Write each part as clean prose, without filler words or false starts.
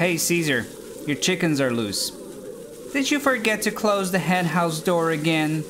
Hey Cesar, your chickens are loose. Did you forget to close the hen house door again?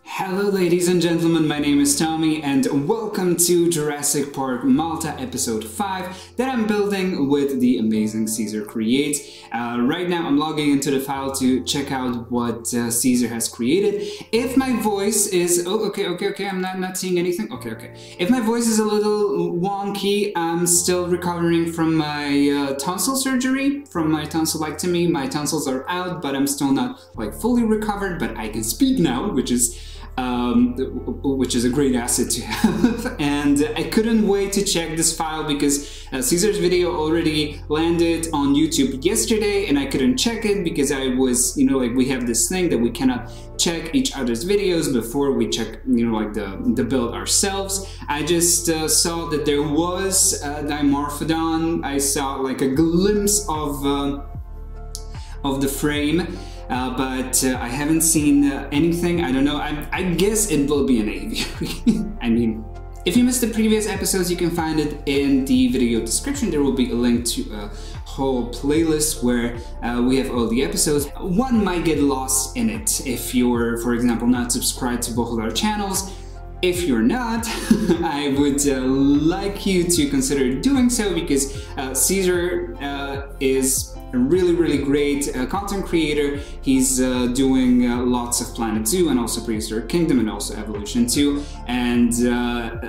Hello ladies and gentlemen, my name is Tommy and welcome to Jurassic Park Malta episode 5 that I'm building with the amazing Cesar creates. Right now I'm logging into the file to check out what Cesar has created. If my voice is... okay, I'm not seeing anything. Okay. If my voice is a little wonky, I'm still recovering from my tonsil surgery, from my tonsillectomy. My tonsils are out, but I'm still not like fully recovered, but I can speak now, which is a great asset to have. And I couldn't wait to check this file because Cesar's video already landed on YouTube yesterday and I couldn't check it because I was, like we have this thing that we cannot check each other's videos before we check, like the build ourselves. I just saw that there was Dimorphodon. I saw like a glimpse of the frame. But I haven't seen anything. I don't know. I guess it will be an aviary. I mean, if you missed the previous episodes, you can find it in the video description. There will be a link to a whole playlist where we have all the episodes. One might get lost in it if you're, for example, not subscribed to both of our channels. If you're not, I would like you to consider doing so because Cesar is a really great content creator. He's doing lots of Planet Zoo and also Prehistoric Kingdom and also Evolution 2. And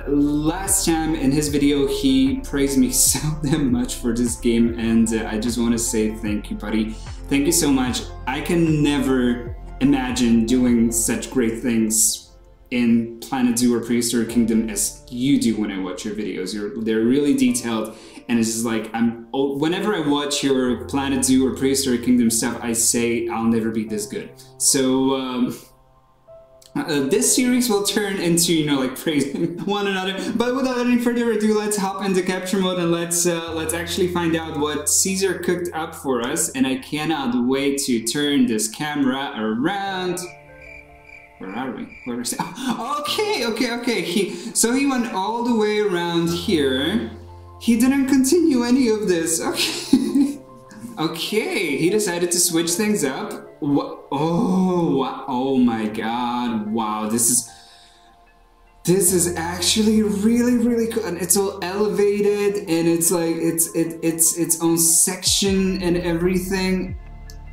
last time in his video, he praised me so damn much for this game. And I just want to say thank you, buddy. Thank you so much. I can never imagine doing such great things in Planet Zoo or Prehistoric Kingdom as you do when I watch your videos. They're really detailed, and it's just like whenever I watch your Planet Zoo or Prehistoric Kingdom stuff, I say I'll never be this good. So this series will turn into like praising one another. But without any further ado, let's hop into capture mode and let's actually find out what Cesar cooked up for us. And I cannot wait to turn this camera around. Where are we? Where is it? Okay. So he went all the way around here. He didn't continue any of this. Okay. Okay, he decided to switch things up. What? Oh my God! Wow, this is actually really cool, and it's all elevated, and it's like it's its own section and everything,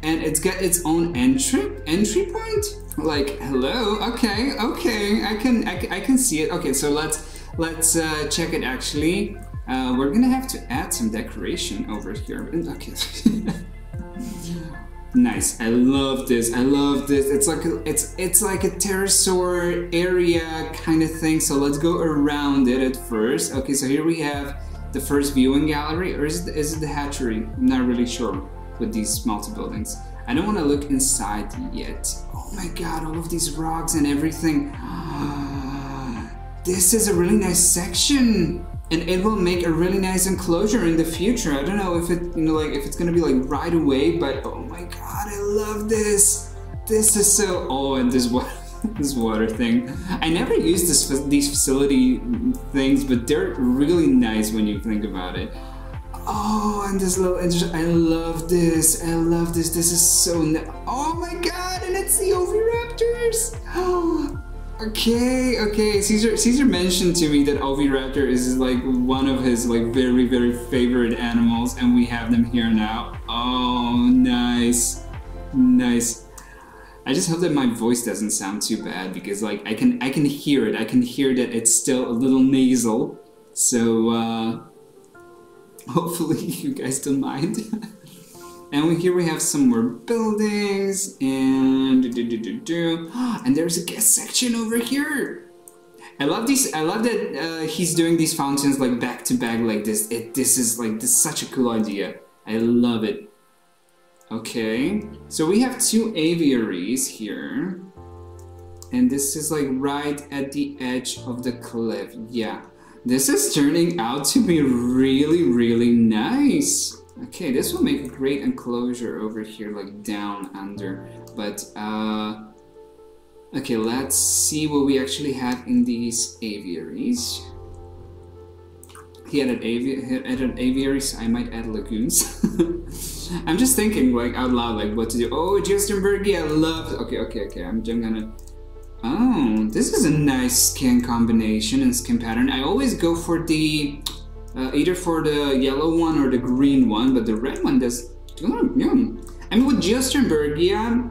and it's got its own entry point. Like, hello, okay, I can see it. Okay, so let's check it actually. We're gonna have to add some decoration over here. Okay. Nice. I love this. It's like a pterosaur area kind of thing. So let's go around it at first. Okay, so here we have the first viewing gallery, or is it the hatchery? I'm not really sure with these Malta buildings. I don't want to look inside yet. Oh my God, all of these rocks and everything. This is a really nice section, and it will make a really nice enclosure in the future. I don't know if it, if it's gonna be like right away, but oh my God, I love this. This is so, and this water thing. I never used these facility things, but they're really nice when you think about it. Oh, and this little, I love this. This is so nice. Oh my God, and it's the Oviraptors. Okay. Cesar mentioned to me that Oviraptor is like one of his like very favorite animals, and we have them here now. Oh, nice. I just hope that my voice doesn't sound too bad because like I can hear it. I can hear that it's still a little nasal. So hopefully you guys don't mind. And here we have some more buildings, and and there's a guest section over here. I love these. I love that he's doing these fountains like back to back like this. This is such a cool idea. I love it. Okay, so we have two aviaries here, and this is like right at the edge of the cliff. Yeah, this is turning out to be really nice. Okay, this will make a great enclosure over here, like down under. But okay, let's see what we actually have in these aviaries. he added aviaries. I might add lagoons. I'm just thinking like out loud, like what to do. Oh, Justenbergia, I love. Okay. I'm gonna. Oh, this is a nice skin combination and skin pattern. I always go for the either for the yellow one or the green one, but the red one does. I mean, with Justenbergia,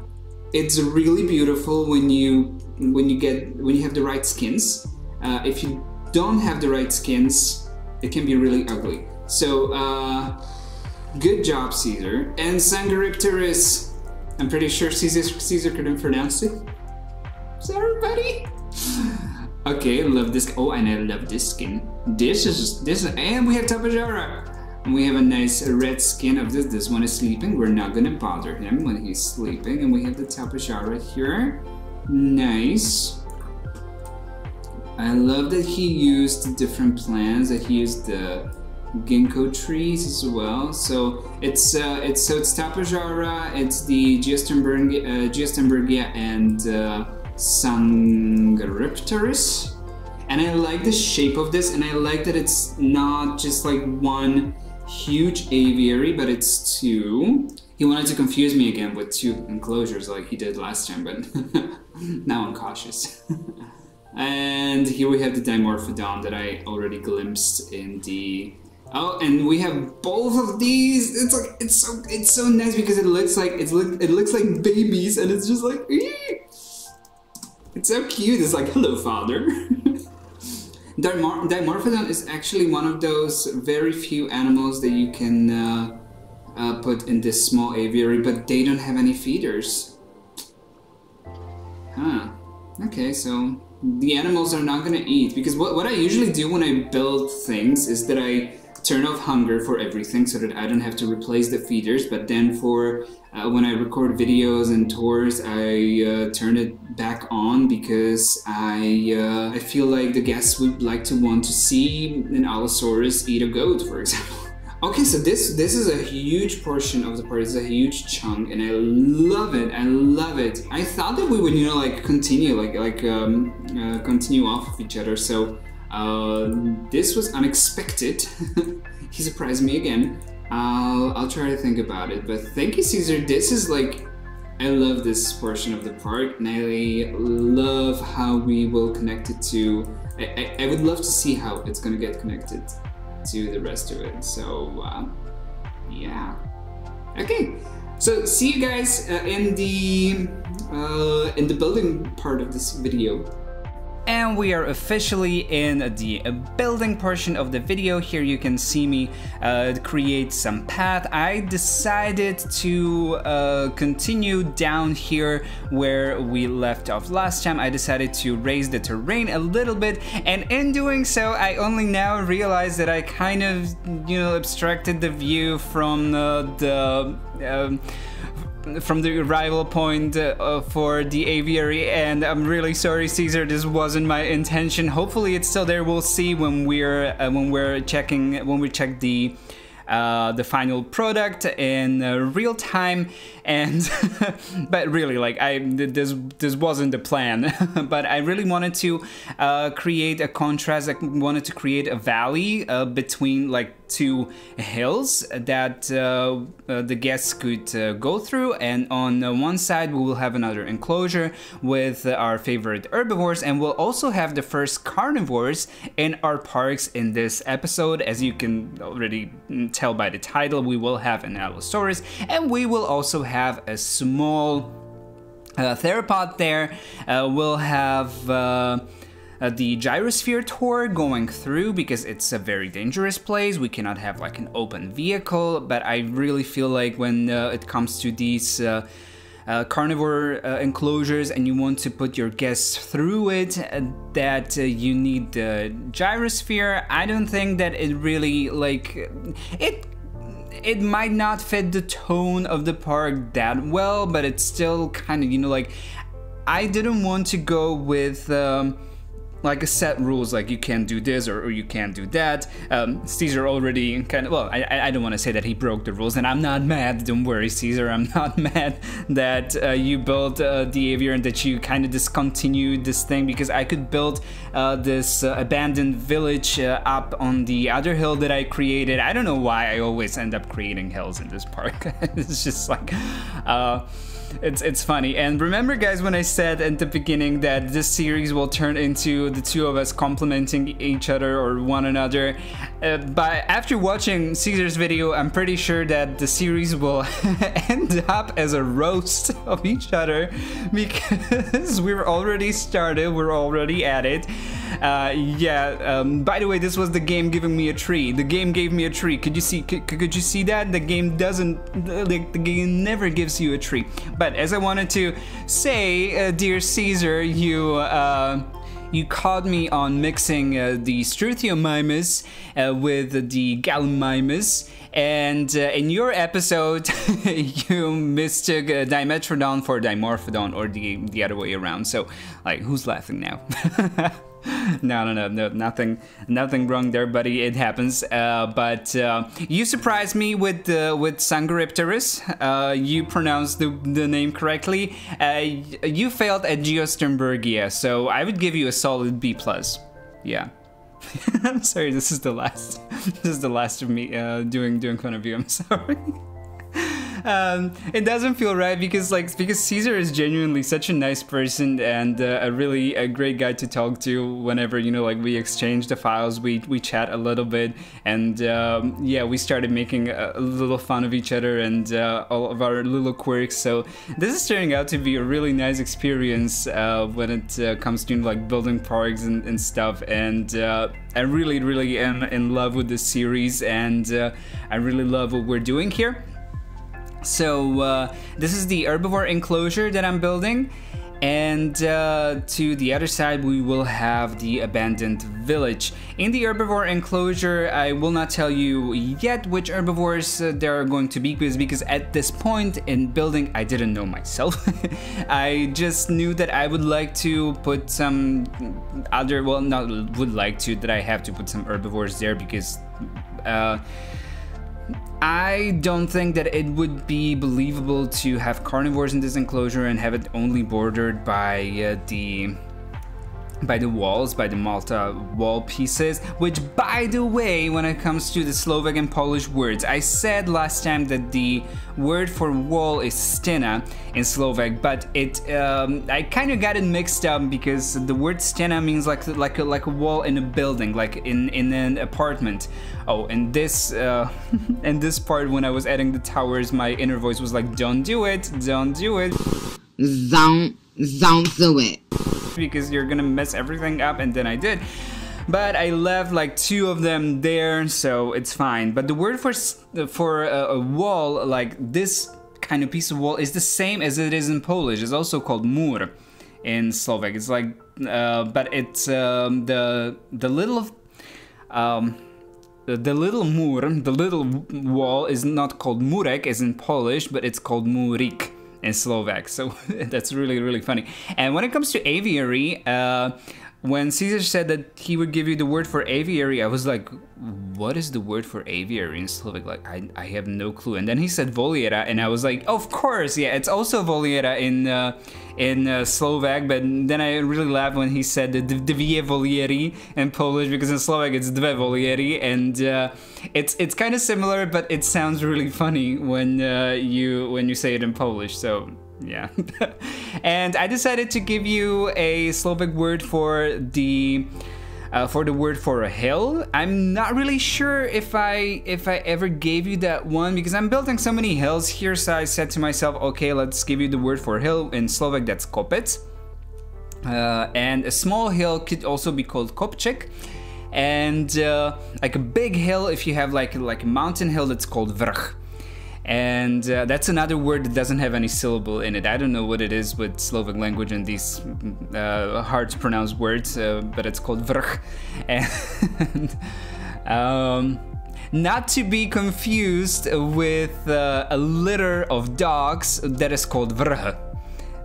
it's really beautiful when you have the right skins. If you don't have the right skins, it can be really ugly. So good job, Cesar. And Sangaripteris, I'm pretty sure Cesar couldn't pronounce it. Sorry, buddy. Okay, I love this. Oh, and I love this skin. This is, and we have Tapajara. And we have a nice red skin of this. This one is sleeping. We're not gonna bother him when he's sleeping. And we have the Tapajara here. Nice. I love that he used different plants. That he used the ginkgo trees as well. So it's Tapajara. It's the Justenbergia and Sangaripteris. And I like the shape of this, and I like that it's not just like one huge aviary, but it's two. He wanted to confuse me again with two enclosures like he did last time, but now I'm cautious. And here we have the Dimorphodon that I already glimpsed in the... Oh, and we have both of these. It's so nice because it looks like babies, and it's just like, it's so cute. It's like, hello, father. Dimorphodon is actually one of those very few animals that you can put in this small aviary, but they don't have any feeders. Huh. Okay, so the animals are not gonna eat, because what I usually do when I build things is that I turn off hunger for everything so that I don't have to replace the feeders, but then for when I record videos and tours, I turn it back on because I feel like the guests would like to want to see an Allosaurus eat a goat, for example. Okay, so this is a huge portion of the party. It's a huge chunk, and I love it. I love it. I thought that we would, you know, like continue, continue off of each other. So this was unexpected. He surprised me again. I'll try to think about it. But thank you, Cesar. This is like, I love this portion of the park, and I love how we will connect it to. I would love to see how it's gonna get connected to the rest of it. So yeah. Okay. So see you guys in the building part of this video. And we are officially in the building portion of the video. Here you can see me create some path. I decided to continue down here where we left off last time. I decided to raise the terrain a little bit, and in doing so, I only now realize that I kind of, you know, abstracted the view from the arrival point for the aviary, and I'm really sorry, Cesar, this wasn't my intention. Hopefully it's still there. We'll see when we check the final product in real time. And but really, like, this wasn't the plan. But I really wanted to create a contrast. I wanted to create a valley between like two hills that the guests could go through, and on one side we will have another enclosure with our favorite herbivores, and we'll also have the first carnivores in our parks in this episode. As you can already tell by the title, we will have an Allosaurus, and we will also have a small theropod there. We'll have the gyrosphere tour going through because it's a very dangerous place. We cannot have like an open vehicle, but I really feel like when it comes to these carnivore enclosures and you want to put your guests through it, that you need the gyrosphere. I don't think that it really, like, it might not fit the tone of the park that well, but it's still kind of, you know, like, I didn't want to go with like a set rules, like you can't do this or you can't do that. Cesar already kind of, well, I don't want to say that he broke the rules, and I'm not mad, don't worry Cesar, I'm not mad that you built the aviary and that you kind of discontinued this thing, because I could build this abandoned village up on the other hill that I created. I don't know why I always end up creating hills in this park. It's just like, it's funny. And remember guys, when I said at the beginning that this series will turn into the two of us complimenting each other or one another, but after watching Cesar's video, I'm pretty sure that the series will end up as a roast of each other, because we're already started, we're already at it. By the way, this was the game giving me a tree. The game gave me a tree. Could you see? Could you see that? The game doesn't. Like, the game never gives you a tree. But as I wanted to say, dear Cesar, you caught me on mixing the Struthiomimus with the Gallimimus. And in your episode, you mistook Dimetrodon for Dimorphodon, or the other way around. So, like, who's laughing now? No, nothing wrong there, buddy. It happens. But you surprised me with Sangaripterus. You pronounced the name correctly. You failed at Geosternbergia, so I would give you a solid B+. Yeah. I'm sorry. This is the last. This is the last of me doing fun of you. I'm sorry. It doesn't feel right because Cesar is genuinely such a nice person and a great guy to talk to. Whenever, you know, like, we exchange the files, we chat a little bit, and yeah, we started making a little fun of each other and all of our little quirks. So this is turning out to be a really nice experience when it comes to, like, building parks and stuff. And I really am in love with this series, and I really love what we're doing here. So this is the Herbivore Enclosure that I'm building, and to the other side we will have the abandoned village. In the Herbivore Enclosure, I will not tell you yet which herbivores there are going to be, because at this point in building I didn't know myself. I just knew that I would like to put some other, well, not would like to, that I have to put some herbivores there, because I don't think that it would be believable to have carnivores in this enclosure and have it only bordered by the walls, by the Malta wall pieces, which, by the way, when it comes to the Slovak and Polish words, I said last time that the word for wall is stena in Slovak, but I kind of got it mixed up, because the word stena means like a wall in a building, like in an apartment. Oh, and this and this part, when I was adding the towers, my inner voice was like, don't do it, don't do it. Don't do it. Because you're gonna mess everything up, and then I did. But I left like 2 of them there, so it's fine. But the word for a wall, like this kind of piece of wall, is the same as it is in Polish. It's also called mur in Slovak. It's like, but it's the little mur, the little wall, is not called murek as in Polish, but it's called murik in Slovak. So that's really funny. And when it comes to aviary, when Cesar said that he would give you the word for aviary, I was like, what is the word for aviary in Slovak? Like, I have no clue. And then he said voliera, and I was like, of course, yeah, it's also voliera in Slovak. But then I really laughed when he said the dwie volieri in Polish, because in Slovak it's dve volieri, and it's kind of similar, but it sounds really funny when you say it in Polish. So yeah. And I decided to give you a Slovak word for the word for a hill. I'm not really sure if I ever gave you that one, because I'm building so many hills here. So I said to myself, okay, let's give you the word for hill in Slovak. That's kopec. And a small hill could also be called kopček. And like a big hill, if you have like a mountain hill, that's called vrch. And that's another word that doesn't have any syllable in it. I don't know what it is with Slovak language and these hard to pronounce words, but it's called vrch. And not to be confused with a litter of dogs that is called vrh.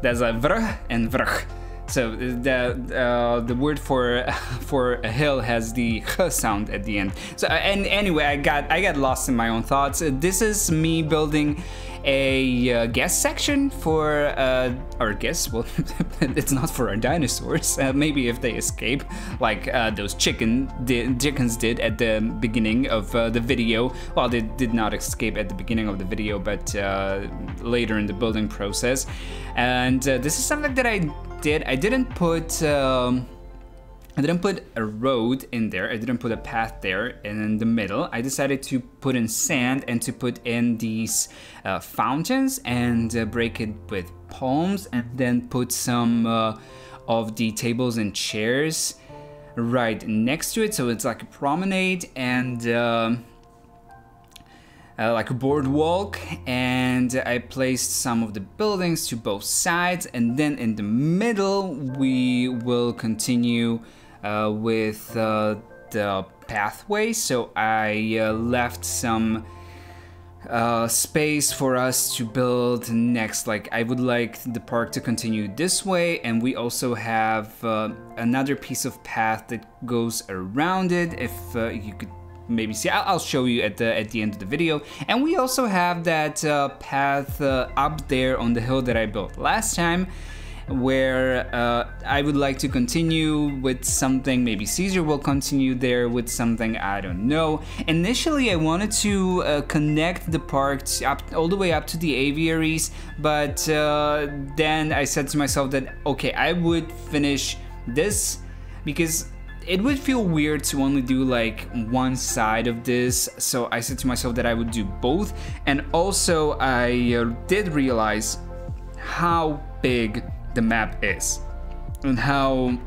There's a vrh and vrch. So the word for a hill has the h sound at the end. So and anyway, I got lost in my own thoughts. This is me building a guest section for our guests. Well, it's not for our dinosaurs. Maybe if they escape, like those chickens did at the beginning of the video. Well, they did not escape at the beginning of the video, but later in the building process. And this is something that I did. I didn't put a road in there. I didn't put a path there in the middle. I decided to put in sand and to put in these fountains and break it with palms, and then put some of the tables and chairs right next to it, so it's like a promenade and like a boardwalk. And I placed some of the buildings to both sides, and then in the middle we will continue with the pathway. So I left some space for us to build next. Like, I would like the park to continue this way, and we also have another piece of path that goes around it. If you could maybe see, I'll show you at the end of the video. And we also have that path up there on the hill that I built last time, where I would like to continue with something. Maybe Cesar will continue there with something, I don't know. Initially I wanted to connect the park all the way up to the aviaries, but then I said to myself that okay, I would finish this because it would feel weird to only do like one side of this. So I said to myself that I would do both. And also I did realize how big the map is and how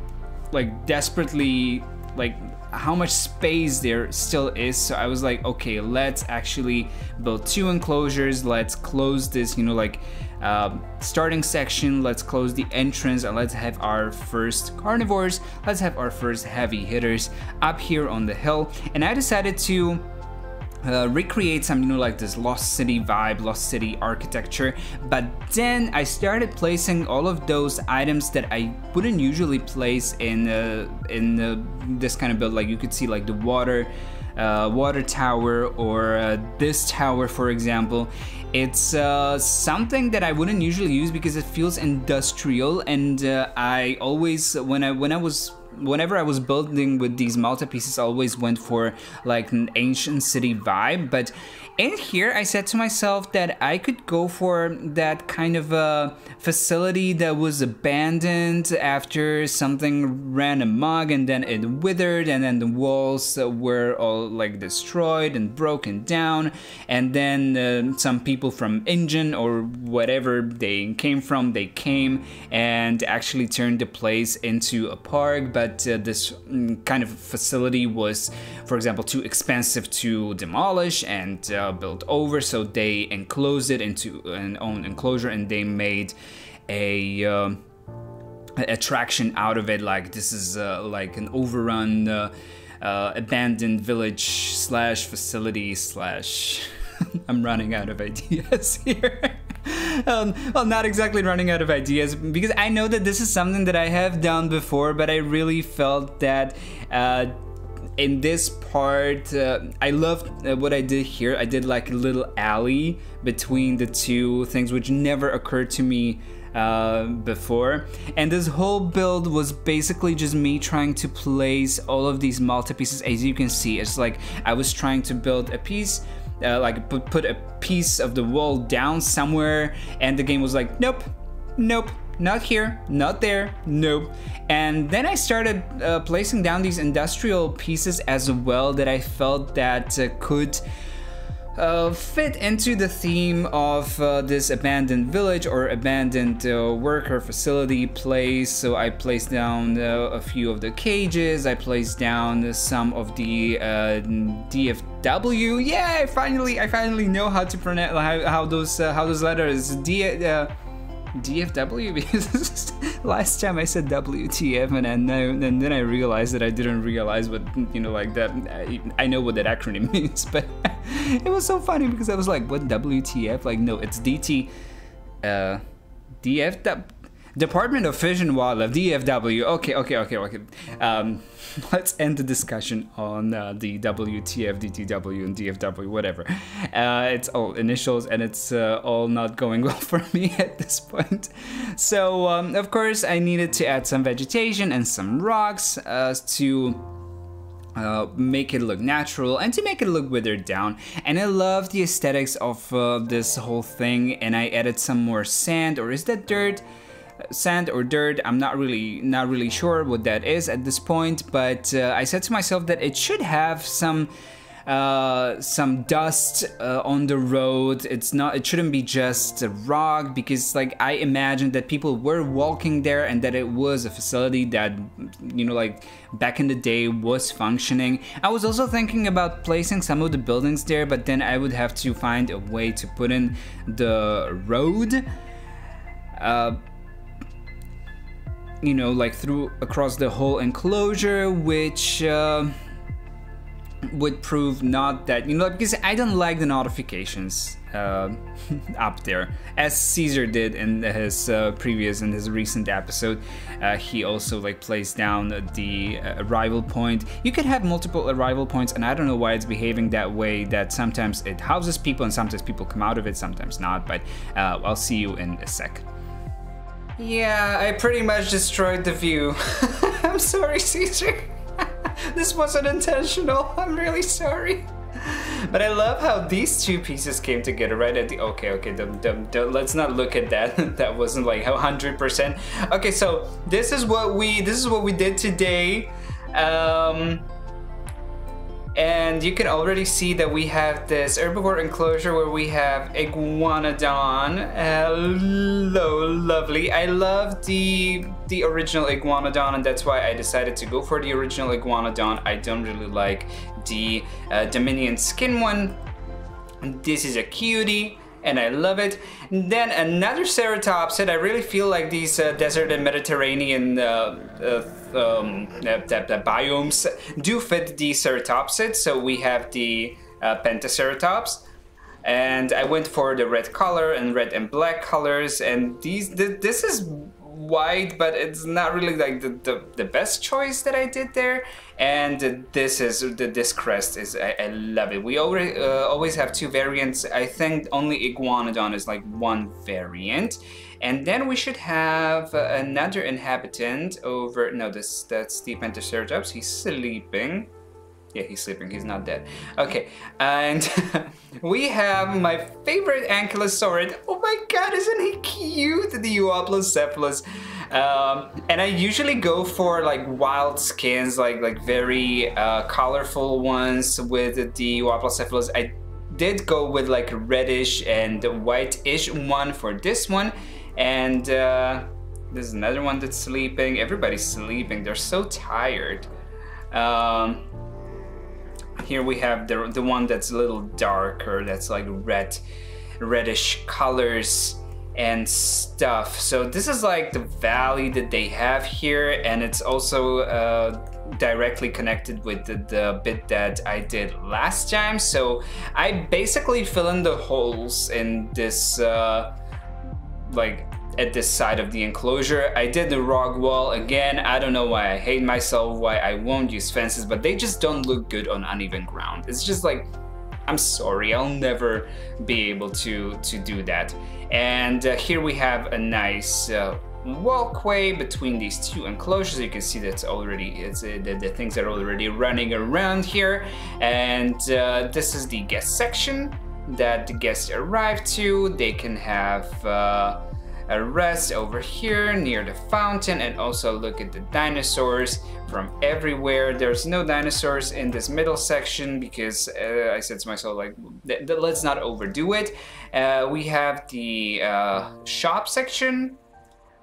like desperately, like how much space there still is. So I was like, okay, let's actually build 2 enclosures. Let's close this, you know, like starting section. Let's close the entrance, and let's have our first carnivores. Let's have our first heavy hitters up here on the hill. And I decided to recreate some, you know, like this Lost City vibe, Lost City architecture. But then I started placing all of those items that I wouldn't usually place in this kind of build. Like you could see like the water tower, or this tower, for example. It's something that I wouldn't usually use because it feels industrial, and I always, whenever I was building with these Malta pieces, I always went for like an ancient city vibe. But in here I said to myself that I could go for that kind of a facility that was abandoned after something ran amok, and then it withered, and then the walls were all like destroyed and broken down, and then some people from Engine or whatever they came from, they came and actually turned the place into a park. But this kind of facility was, for example, too expensive to demolish and build over, so they enclosed it into an own enclosure, and they made a attraction out of it. Like this is like an overrun abandoned village slash facility slash I'm running out of ideas here. Well, not exactly running out of ideas, because I know that this is something that I have done before, but I really felt that in this part, I loved what I did here. I did like a little alley between the two things, which never occurred to me before. And this whole build was basically just me trying to place all of these Malta pieces. As you can see, it's like I was trying to build a piece, like put a piece of the wall down somewhere, and the game was like, nope, nope, not here, not there, nope. And then I started placing down these industrial pieces as well that I felt that could fit into the theme of this abandoned village or abandoned worker facility place. So I placed down a few of the cages. I placed down some of the DFW. Yeah, I finally know how to pronounce how those letters DFW, because last time I said WTF, and then I realized that I didn't realize what, you know, like that. I know what that acronym means, but it was so funny because I was like, what, WTF? Like, no, it's DT, DFW. Department of Fish and Wildlife, DFW. Okay. Let's end the discussion on the WTF, DTW, and DFW, whatever. It's all initials, and it's all not going well for me at this point. So, of course, I needed to add some vegetation and some rocks to make it look natural and to make it look withered down. And I love the aesthetics of this whole thing, and I added some more sand, or is that dirt? Sand or dirt, I'm not really sure what that is at this point, but I said to myself that it should have some dust on the road. It shouldn't be just a rock, because like I imagined that people were walking there and that it was a facility that, you know, like back in the day was functioning. I was also thinking about placing some of the buildings there, but then I would have to find a way to put in the road, you know, like across the whole enclosure, which would prove not that, you know, because I don't like the notifications up there, as Cesar did in his recent episode. He also like placed down the arrival point. You could have multiple arrival points, and I don't know why it's behaving that way, that sometimes it houses people and sometimes people come out of it, sometimes not, but I'll see you in a sec. Yeah, I pretty much destroyed the view. I'm sorry, Cesar. This wasn't intentional. I'm really sorry. But I love how these two pieces came together right at the... Okay, let's not look at that. That wasn't like 100%. Okay, so this is what we did today. And you can already see that we have this Herbivore Enclosure where we have Iguanodon. Hello, lovely. I love the original Iguanodon, and that's why I decided to go for the original Iguanodon. I don't really like the Dominion skin one. This is a cutie, and I love it. And then another Ceratops, and I really feel like these desert and Mediterranean biomes do fit the Ceratopsids. So we have the Pentaceratops, and I went for the red color and red and black colors, and this is white, but it's not really like the best choice that I did there. And this crest is, I love it. We already always have two variants. I think only Iguanodon is like one variant. And then we should have another inhabitant over, no, that's the Pentaceratops. He's sleeping. Yeah, he's sleeping, he's not dead. Okay, and we have my favorite ankylosaurid. Oh my god, isn't he cute? The Euoplocephalus. And I usually go for like wild skins, like very colorful ones with the Euoplocephalus. I did go with like a reddish and white-ish one for this one. And there's another one that's sleeping. Everybody's sleeping, they're so tired. Here we have the one that's a little darker, that's like reddish colors and stuff. So this is like the valley that they have here, and it's also directly connected with the bit that I did last time. So I basically fill in the holes in this like at this side of the enclosure. I did the rock wall again. I don't know why I hate myself, why I won't use fences, but they just don't look good on uneven ground. It's just like, I'm sorry, I'll never be able to do that. And here we have a nice walkway between these two enclosures. You can see that's already, the things are already running around here. And this is the guest section that the guests arrive to. They can have a rest over here near the fountain, and also look at the dinosaurs from everywhere. There's no dinosaurs in this middle section because I said to myself, like, let's not overdo it. We have the shop section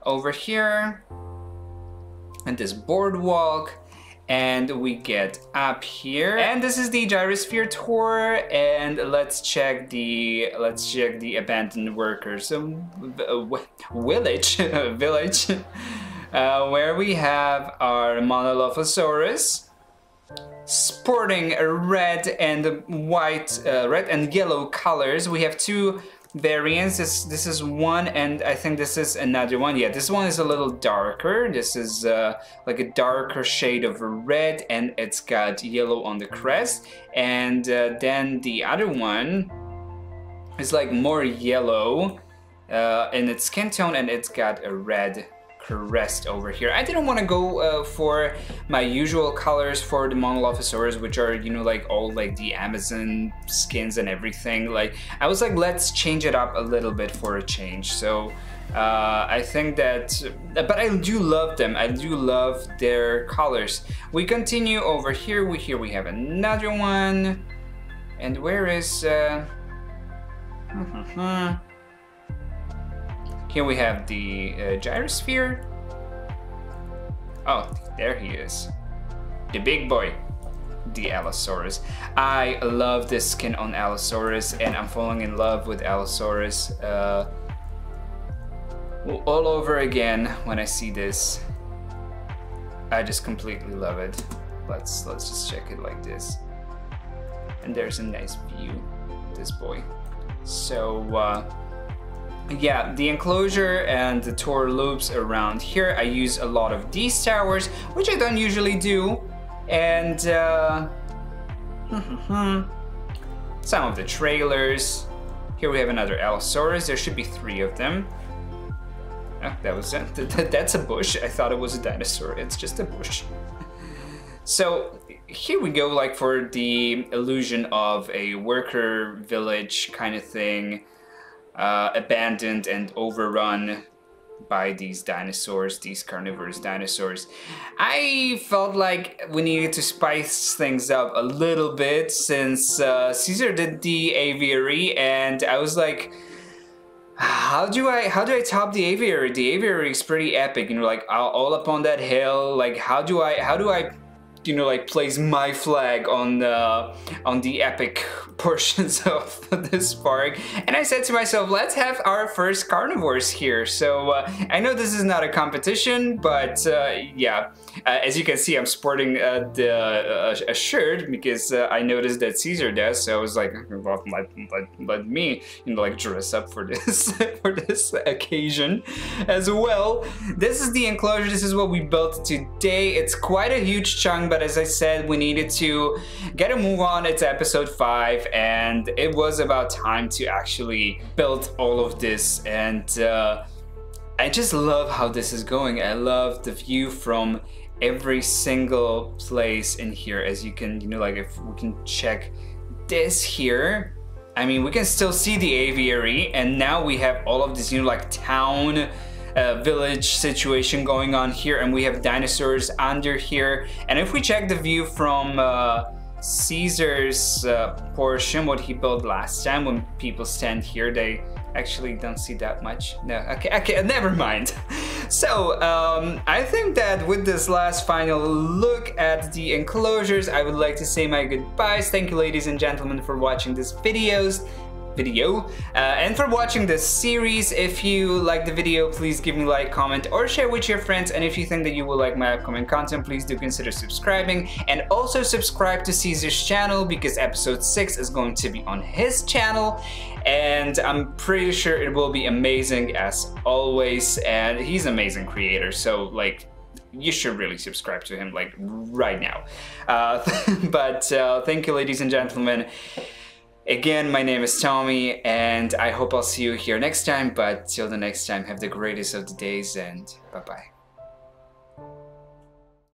over here and this boardwalk. And we get up here, and this is the gyrosphere tour. And let's check the abandoned workers village where we have our Monolophosaurus sporting red and white, red and yellow colors. We have two variants. This is one, and I think this is another one. Yeah, this one is a little darker. This is like a darker shade of red, and it's got yellow on the crest. And then the other one is like more yellow in its skin tone, and it's got a red crest over here. I didn't want to go for my usual colors for the Monolophosaurus, which are, you know, like all like the Amazon skins and everything. Like, I was like, let's change it up a little bit for a change. So I think that, but I do love them. I do love their colors. We continue over here. Here we have another one. And where is here we have the gyrosphere. Oh, there he is. The big boy, the Allosaurus. I love this skin on Allosaurus, and I'm falling in love with Allosaurus all over again when I see this. I just completely love it. Let's just check it like this. And there's a nice view of this boy. So, yeah, the enclosure and the tour loops around here. I use a lot of these towers, which I don't usually do. And some of the trailers. Here we have another Allosaurus. There should be 3 of them. Oh, that was it. That's a bush. I thought it was a dinosaur. It's just a bush. So here we go, like for the illusion of a worker village kind of thing. Abandoned and overrun by these dinosaurs, these carnivorous dinosaurs. I felt like we needed to spice things up a little bit since Cesar did the aviary, and I was like, how do I top the aviary? The aviary is pretty epic, you know, like all up on that hill. Like how do I you know, like place my flag on the epic portions of this park. And I said to myself, let's have our first carnivores here. So I know this is not a competition, but yeah, as you can see, I'm sporting a shirt because I noticed that Cesar does. So I was like, well, let me, you know, like dress up for this for this occasion as well. This is the enclosure. This is what we built today. It's quite a huge chunk, but as I said, we needed to get a move on. It's episode 5, and it was about time to actually build all of this. And I just love how this is going. I love the view from every single place in here. As you can, you know, like if we can check this here, I mean, we can still see the aviary, and now we have all of this, you know, like town village situation going on here, and we have dinosaurs under here. And if we check the view from Cesar's portion, what he built last time, when people stand here, they actually don't see that much. No, okay, never mind. So I think that with this last final look at the enclosures, I would like to say my goodbyes. Thank you, ladies and gentlemen, for watching this video and for watching this series. If you like the video, please give me a like, comment, or share with your friends. And if you think that you will like my upcoming content, please do consider subscribing, and also subscribe to Cesar's channel because episode 6 is going to be on his channel, and I'm pretty sure it will be amazing as always. And he's an amazing creator, so like, you should really subscribe to him like right now. But thank you, ladies and gentlemen. Again, my name is Tommy, and I hope I'll see you here next time. But till the next time, have the greatest of the days, and bye-bye.